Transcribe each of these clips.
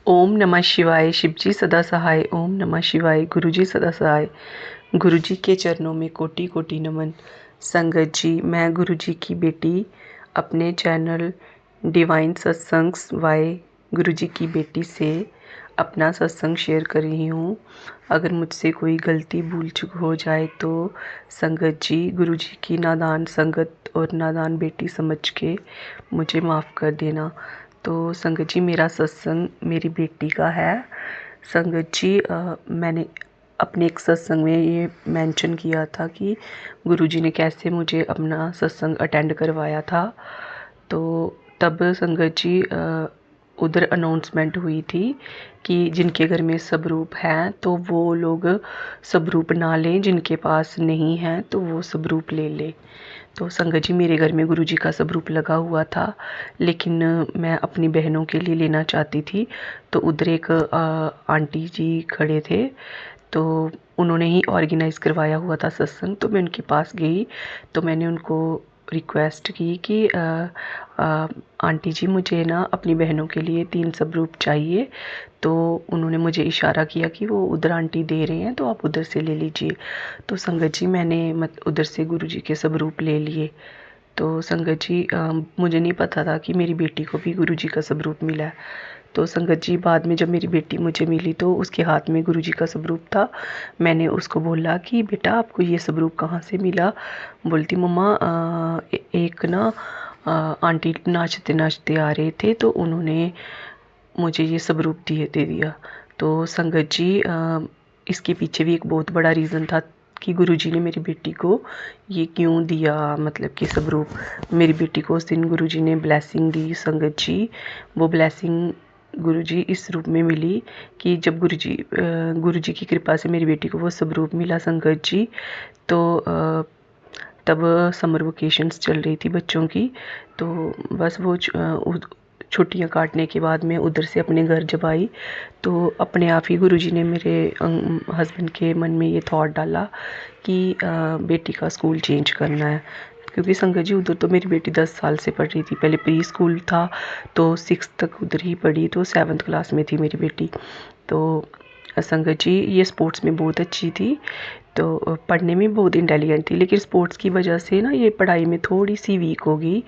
ओम नमः शिवाय। शिवजी सदा सहाय। ओम नमः शिवाय। गुरुजी सदा सहाय। गुरुजी के चरणों में कोटि कोटि नमन। संगत जी, मैं गुरुजी की बेटी अपने चैनल डिवाइन सत्संग्स वाय गुरुजी की बेटी से अपना सत्संग शेयर कर रही हूँ। अगर मुझसे कोई गलती भूल चूक हो जाए तो संगत जी, गुरुजी की नादान संगत और नादान बेटी समझ के मुझे माफ़ कर देना। तो संगत जी, मेरा सत्संग मेरी बेटी का है। संगत जी, मैंने अपने एक सत्संग में ये मेंशन किया था कि गुरुजी ने कैसे मुझे अपना सत्संग अटेंड करवाया था। तो तब संगत जी, उधर अनाउंसमेंट हुई थी कि जिनके घर में स्वरूप हैं तो वो लोग स्वरूप ना लें, जिनके पास नहीं है तो वो स्वरूप ले लें। तो संगत जी, मेरे घर में गुरुजी का स्वरूप लगा हुआ था, लेकिन मैं अपनी बहनों के लिए लेना चाहती थी। तो उधर एक आंटी जी खड़े थे, तो उन्होंने ही ऑर्गेनाइज़ करवाया हुआ था सत्संग। तो मैं उनके पास गई, तो मैंने उनको रिक्वेस्ट की कि आंटी जी, मुझे ना अपनी बहनों के लिए 3 स्वरूप चाहिए। तो उन्होंने मुझे इशारा किया कि वो उधर आंटी दे रहे हैं तो आप उधर से ले लीजिए। तो संगत जी, मैंने उधर से गुरुजी के स्वरूप ले लिए। तो संगत जी, मुझे नहीं पता था कि मेरी बेटी को भी गुरुजी का स्वरूप मिला है। तो संगत जी, बाद में जब मेरी बेटी मुझे मिली तो उसके हाथ में गुरुजी का स्वरूप था। मैंने उसको बोला कि बेटा, आपको ये स्वरूप कहाँ से मिला? बोलती, मम्मा, एक ना आंटी नाचते नाचते आ रहे थे तो उन्होंने मुझे ये स्वरूप दे दिया। तो संगत जी, इसके पीछे भी एक बहुत बड़ा रीज़न था कि गुरुजी ने मेरी बेटी को ये क्यों दिया, मतलब कि स्वरूप। मेरी बेटी को उस दिन गुरुजी ने ब्लेसिंग दी। संगत जी, वो ब्लेसिंग गुरुजी इस रूप में मिली कि जब गुरुजी की कृपा से मेरी बेटी को वो स्वरूप मिला संगत जी, तो तब समर वेकेशंस चल रही थी बच्चों की। तो बस वो छुट्टियां काटने के बाद मैं उधर से अपने घर जब आई तो अपने आप ही गुरुजी ने मेरे हस्बैंड के मन में ये थॉट डाला कि बेटी का स्कूल चेंज करना है। क्योंकि संगत जी, उधर तो मेरी बेटी 10 साल से पढ़ रही थी। पहले प्री स्कूल था तो 6 तक उधर ही पढ़ी, तो 7th क्लास में थी मेरी बेटी। तो संगत जी, ये स्पोर्ट्स में बहुत अच्छी थी, तो पढ़ने में बहुत इंटेलिजेंट थी, लेकिन स्पोर्ट्स की वजह से ना ये पढ़ाई में थोड़ी सी वीक होगी।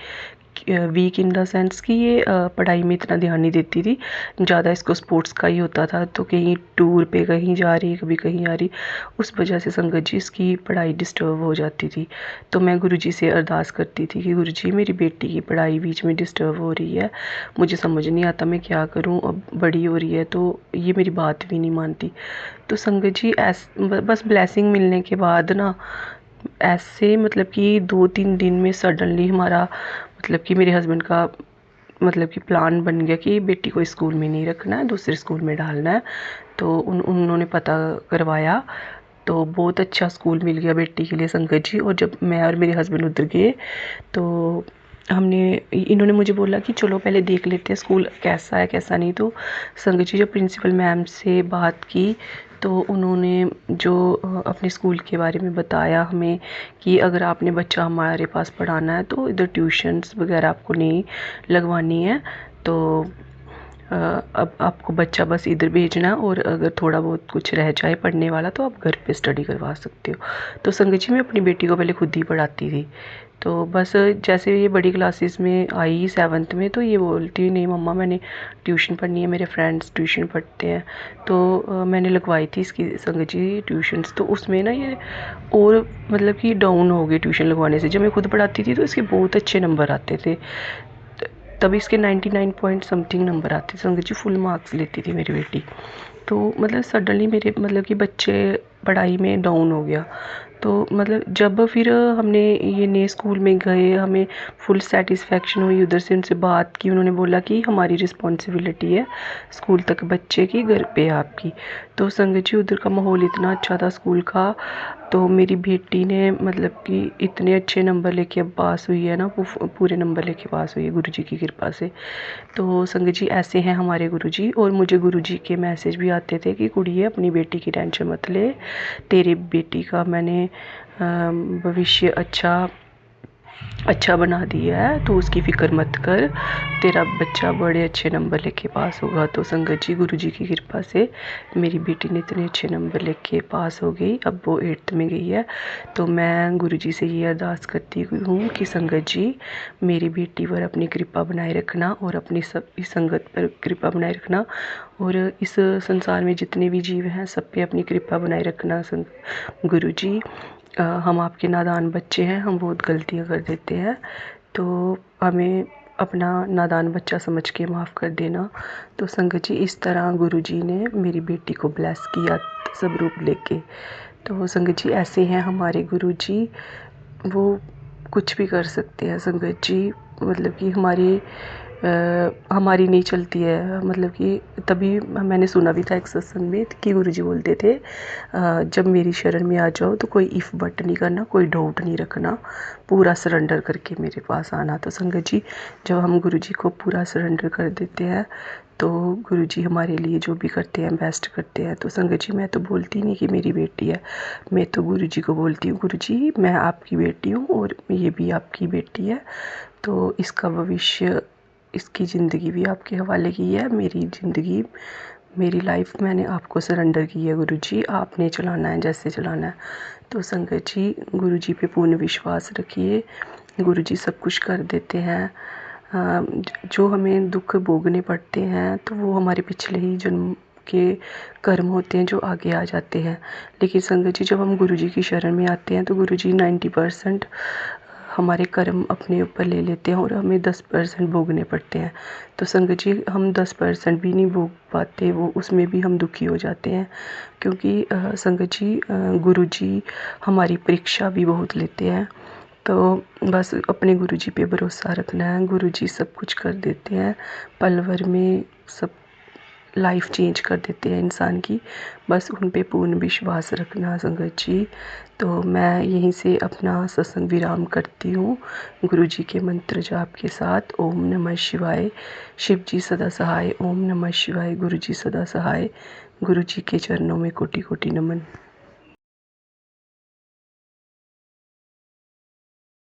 वीक इन द सेंस कि ये पढ़ाई में इतना ध्यान नहीं देती थी, ज़्यादा इसको स्पोर्ट्स का ही होता था। तो कहीं टूर पे कहीं जा रही, कभी कहीं आ रही, उस वजह से संगत जी इसकी पढ़ाई डिस्टर्ब हो जाती थी। तो मैं गुरुजी से अरदास करती थी कि गुरुजी, मेरी बेटी की पढ़ाई बीच में डिस्टर्ब हो रही है, मुझे समझ नहीं आता मैं क्या करूं, अब बड़ी हो रही है तो ये मेरी बात भी नहीं मानती। तो संगत जी, बस ब्लेसिंग मिलने के बाद ना ऐसे, मतलब कि 2-3 दिन में सडनली हमारा, मतलब कि मेरे हस्बैंड का, मतलब कि प्लान बन गया कि बेटी को स्कूल में नहीं रखना है, दूसरे स्कूल में डालना है। तो उन्होंने पता करवाया तो बहुत अच्छा स्कूल मिल गया बेटी के लिए संगत जी। और जब मैं और मेरे हस्बैंड उधर गए तो हमने इन्होंने मुझे बोला कि चलो पहले देख लेते हैं स्कूल कैसा है कैसा नहीं। तो संगत जी, जब प्रिंसिपल मैम से बात की तो उन्होंने जो अपने स्कूल के बारे में बताया हमें कि अगर आपने बच्चा हमारे पास पढ़ाना है तो इधर ट्यूशन्स वगैरह आपको नहीं लगवानी है। तो अब आपको बच्चा बस इधर भेजना, और अगर थोड़ा बहुत कुछ रह जाए पढ़ने वाला तो आप घर पे स्टडी करवा सकते हो। तो संगत जी, मैं अपनी बेटी को पहले खुद ही पढ़ाती थी। तो बस जैसे ये बड़ी क्लासेस में आई 7th में, तो ये बोलती, नहीं मम्मा, मैंने ट्यूशन पढ़नी है, मेरे फ्रेंड्स ट्यूशन पढ़ते हैं। तो मैंने लगवाई थी इसकी संगत जी ट्यूशन्स। तो उसमें ना ये और मतलब कि डाउन हो गई ट्यूशन लगवाने से। जब मैं खुद पढ़ाती थी तो इसके बहुत अच्छे नंबर आते थे, तब इसके 99 पॉइंट समथिंग नंबर आते थे। संगत जी, फुल मार्क्स लेती थी मेरी बेटी। तो मतलब सडनली मेरे, मतलब कि बच्चे पढ़ाई में डाउन हो गया। तो मतलब जब फिर हमने ये नए स्कूल में गए, हमें फुल सेटिस्फेक्शन हुई। उधर से उनसे बात की, उन्होंने बोला कि हमारी रिस्पॉन्सिबिलिटी है स्कूल तक बच्चे की, घर पे आपकी। तो संगत जी, उधर का माहौल इतना अच्छा था स्कूल का। तो मेरी बेटी ने मतलब कि इतने अच्छे नंबर लेके अब पास हुई है ना, वो पूरे नंबर लेके पास हुई है गुरुजी की कृपा से। तो संगत जी, ऐसे हैं हमारे गुरुजी। और मुझे गुरुजी के मैसेज भी आते थे कि कुड़िए, अपनी बेटी की टेंशन मत ले, तेरी बेटी का मैंने भविष्य अच्छा अच्छा बना दिया है, तो उसकी फ़िक्र मत कर, तेरा बच्चा बड़े अच्छे नंबर लेके पास होगा। तो संगत जी, गुरुजी की कृपा से मेरी बेटी ने इतने अच्छे नंबर लेके पास हो गई, अब वो 8th में गई है। तो मैं गुरुजी से ये अरदास करती हूँ कि संगत जी मेरी बेटी पर अपनी कृपा बनाए रखना और अपनी सब इस संगत पर कृपा बनाए रखना, और इस संसार में जितने भी जीव हैं सब पे अपनी कृपा बनाए रखना। गुरुजी हम आपके नादान बच्चे हैं, हम बहुत गलतियाँ कर देते हैं, तो हमें अपना नादान बच्चा समझ के माफ़ कर देना। तो संगत जी इस तरह गुरुजी ने मेरी बेटी को ब्लेस किया सब रूप लेके। तो संगत जी ऐसे हैं हमारे गुरुजी, वो कुछ भी कर सकते हैं संगत जी। मतलब कि हमारी नहीं चलती है, मतलब कि तभी मैंने सुना भी था एक सत्संग में कि गुरुजी बोलते थे जब मेरी शरण में आ जाओ तो कोई इफ़ बट नहीं करना, कोई डाउट नहीं रखना, पूरा सरेंडर करके मेरे पास आना। तो संगत जी जब हम गुरुजी को पूरा सरेंडर कर देते हैं तो गुरुजी हमारे लिए जो भी करते हैं बेस्ट करते हैं। तो संगत जी मैं तो बोलती नहीं कि मेरी बेटी है, मैं तो गुरुजी को बोलती हूँ गुरुजी मैं आपकी बेटी हूँ और ये भी आपकी बेटी है, तो इसका भविष्य, इसकी ज़िंदगी भी आपके हवाले की है। मेरी ज़िंदगी, मेरी लाइफ मैंने आपको सरेंडर की है गुरुजी, आपने चलाना है जैसे चलाना है। तो संगत जी गुरुजी पे पूर्ण विश्वास रखिए, गुरुजी सब कुछ कर देते हैं। जो हमें दुख भोगने पड़ते हैं तो वो हमारे पिछले ही जन्म के कर्म होते हैं जो आगे आ जाते हैं। लेकिन संगत जी जब हम गुरुजी की शरण में आते हैं तो गुरुजी 90% हमारे कर्म अपने ऊपर ले लेते हैं और हमें 10% भोगने पड़ते हैं। तो संगत जी हम 10% भी नहीं भोग पाते, वो उसमें भी हम दुखी हो जाते हैं, क्योंकि संगत जी गुरुजी हमारी परीक्षा भी बहुत लेते हैं। तो बस अपने गुरुजी पे भरोसा रखना है, गुरुजी सब कुछ कर देते हैं, पल भर में सब लाइफ चेंज कर देते हैं इंसान की, बस उन पे पूर्ण विश्वास रखना संगत जी। तो मैं यहीं से अपना सत्संग विराम करती हूँ गुरुजी के मंत्र जाप के साथ। ओम नमः शिवाय, शिव जी सदा सहाय। ओम नमः शिवाय, गुरुजी सदा सहाय। गुरुजी के चरणों में कोटि कोटि नमन।